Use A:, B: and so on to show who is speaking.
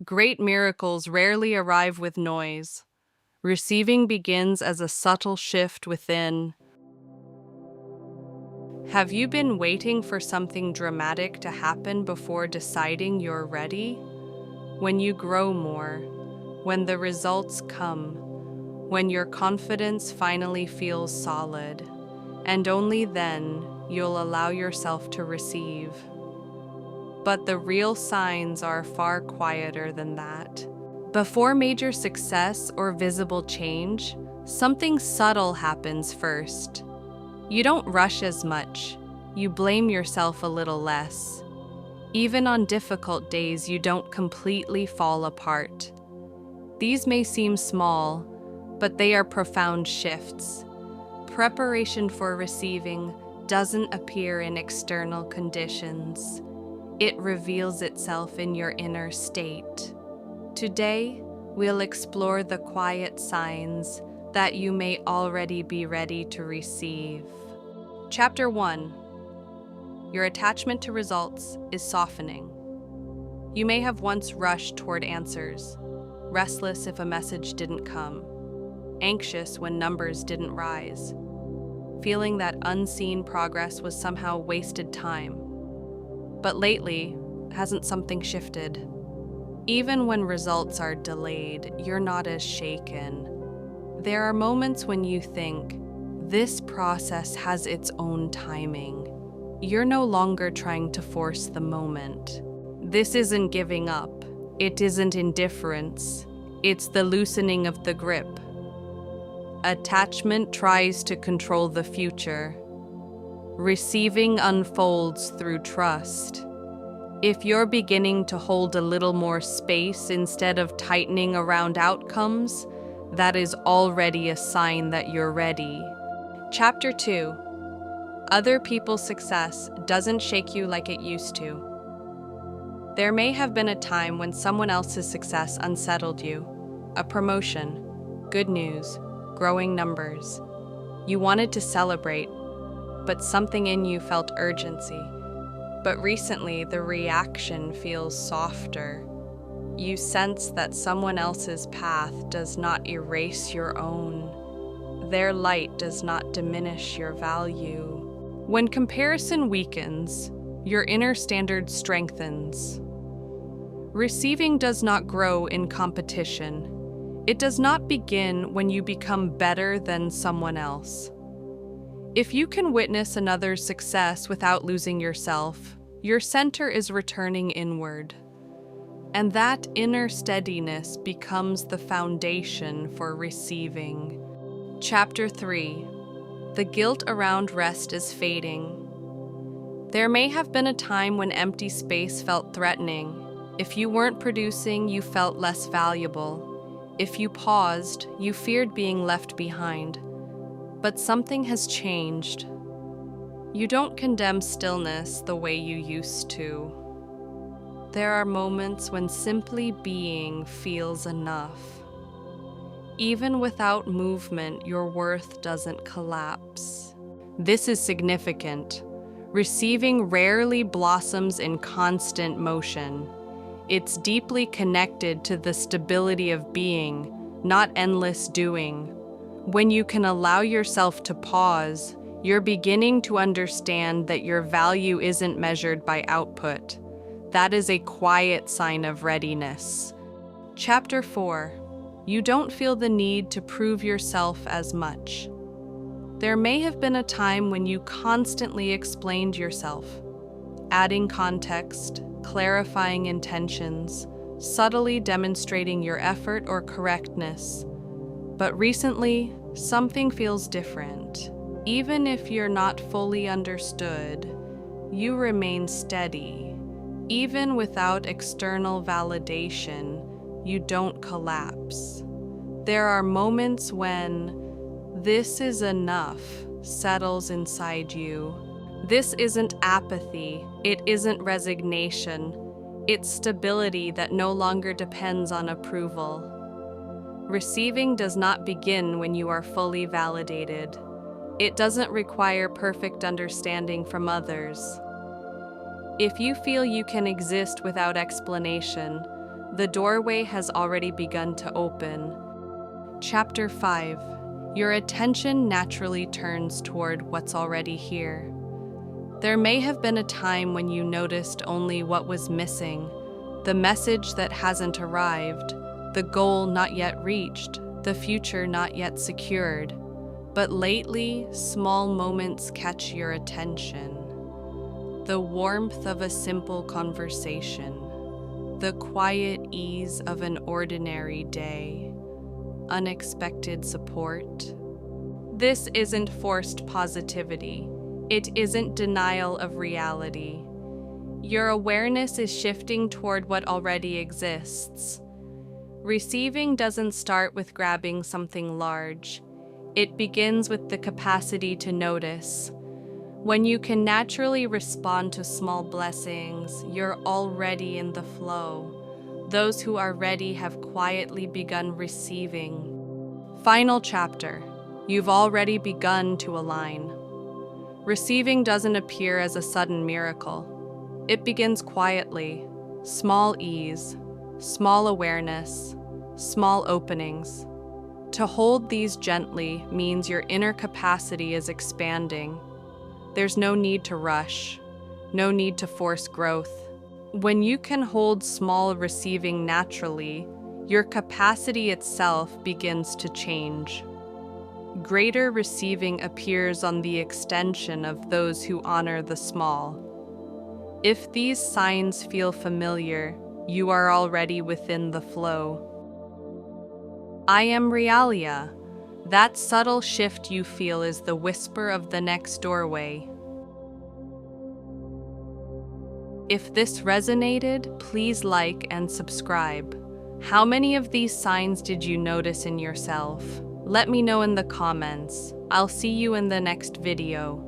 A: Great miracles rarely arrive with noise. Receiving begins as a subtle shift within. Have you been waiting for something dramatic to happen before deciding you're ready? When you grow more, when the results come, when your confidence finally feels solid, and only then you'll allow yourself to receive. But the real signs are far quieter than that. Before major success or visible change, something subtle happens first. You don't rush as much. You blame yourself a little less. Even on difficult days, you don't completely fall apart. These may seem small, but they are profound shifts. Preparation for receiving doesn't appear in external conditions. It reveals itself in your inner state. Today, we'll explore the quiet signs that you may already be ready to receive. Chapter 1. Your attachment to results is softening. You may have once rushed toward answers, restless if a message didn't come, anxious when numbers didn't rise, feeling that unseen progress was somehow wasted time. But lately, hasn't something shifted? Even when results are delayed, you're not as shaken. There are moments when you think, this process has its own timing. You're no longer trying to force the moment. This isn't giving up. It isn't indifference. It's the loosening of the grip. Attachment tries to control the future. Receiving unfolds through trust. If you're beginning to hold a little more space instead of tightening around outcomes, that is already a sign that you're ready. Chapter 2. Other people's success doesn't shake you like it used to. There may have been a time when someone else's success unsettled you. A promotion, good news, growing numbers. You wanted to celebrate, but something in you felt urgency. But recently, the reaction feels softer. You sense that someone else's path does not erase your own. Their light does not diminish your value. When comparison weakens, your inner standard strengthens. Receiving does not grow in competition. It does not begin when you become better than someone else. If you can witness another's success without losing yourself, your center is returning inward. And that inner steadiness becomes the foundation for receiving. Chapter 3. The guilt around rest is fading. There may have been a time when empty space felt threatening. If you weren't producing, you felt less valuable. If you paused, you feared being left behind. But something has changed. You don't condemn stillness the way you used to. There are moments when simply being feels enough. Even without movement, your worth doesn't collapse. This is significant. Receiving rarely blossoms in constant motion. It's deeply connected to the stability of being, not endless doing. When you can allow yourself to pause, you're beginning to understand that your value isn't measured by output. That is a quiet sign of readiness. Chapter 4. You don't feel the need to prove yourself as much. There may have been a time when you constantly explained yourself, adding context, clarifying intentions, subtly demonstrating your effort or correctness. But recently, something feels different. Even if you're not fully understood, you remain steady. Even without external validation, you don't collapse. There are moments when this is enough settles inside you. This isn't apathy, it isn't resignation, it's stability that no longer depends on approval. Receiving does not begin when you are fully validated. It doesn't require perfect understanding from others. If you feel you can exist without explanation, The doorway has already begun to open. Chapter 5. Your attention naturally turns toward what's already here. There may have been a time when you noticed only what was missing, the message that hasn't arrived, the goal not yet reached, the future not yet secured. But lately, small moments catch your attention. The warmth of a simple conversation, the quiet ease of an ordinary day, unexpected support. This isn't forced positivity. It isn't denial of reality. Your awareness is shifting toward what already exists. Receiving doesn't start with grabbing something large. It begins with the capacity to notice. When you can naturally respond to small blessings, you're already in the flow. Those who are ready have quietly begun receiving. Final chapter. You've already begun to align. Receiving doesn't appear as a sudden miracle. It begins quietly, small ease, small awareness, small openings. To hold these gently means your inner capacity is expanding. There's no need to rush, no need to force growth. When you can hold small receiving naturally, your capacity itself begins to change. Greater receiving appears on the extension of those who honor the small. If these signs feel familiar, you are already within the flow. I am Realia. That subtle shift you feel is the whisper of the next doorway. If this resonated, please like and subscribe. How many of these signs did you notice in yourself? Let me know in the comments. I'll see you in the next video.